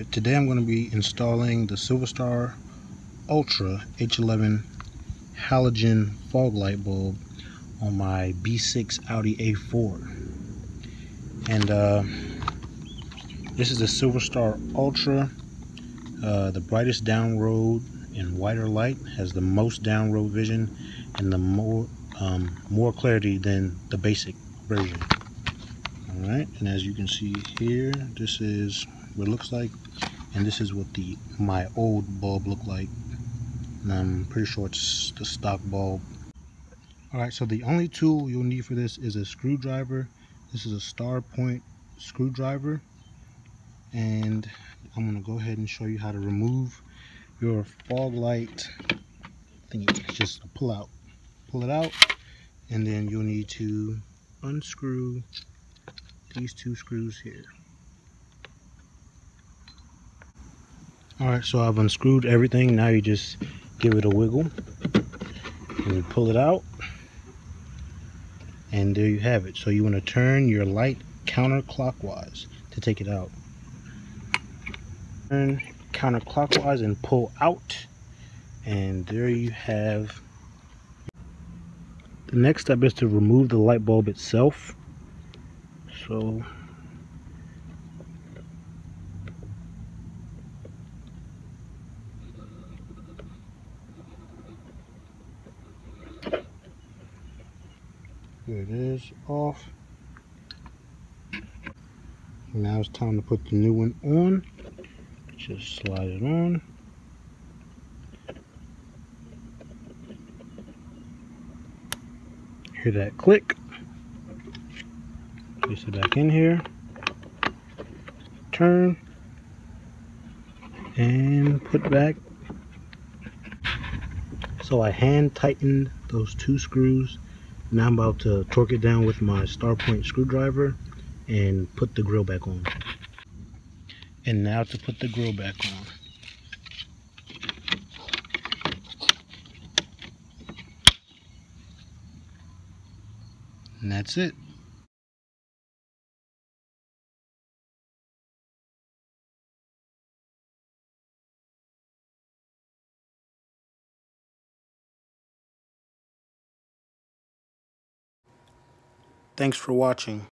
Alright, today I'm going to be installing the Silverstar Ultra H11 halogen fog light bulb on my B6 Audi A4. And this is the Silverstar Ultra, the brightest down road and wider light, has the most down road vision and the more clarity than the basic version. Alright, and as you can see here, this is what it looks like, and this is what my old bulb looked like, and I'm pretty sure it's the stock bulb. Alright, so the only tool you'll need for this is a screwdriver. This is a star point screwdriver, and I'm going to go ahead and show you how to remove your fog light thingy. Just pull it out, and then you'll need to unscrew these two screws here. Alright, so I've unscrewed everything. Now you just give it a wiggle and you pull it out, and there you have it. So you want to turn your light counterclockwise to take it out. Turn counterclockwise and pull out, and there you have. The next step is to remove the light bulb itself. So here it is, off. Now it's time to put the new one on. Just slide it on. Hear that click. Place it back in here. Turn and put back. So I hand tightened those two screws. Now I'm about to torque it down with my star point screwdriver and put the grill back on. And now to put the grill back on. And that's it. Thanks for watching.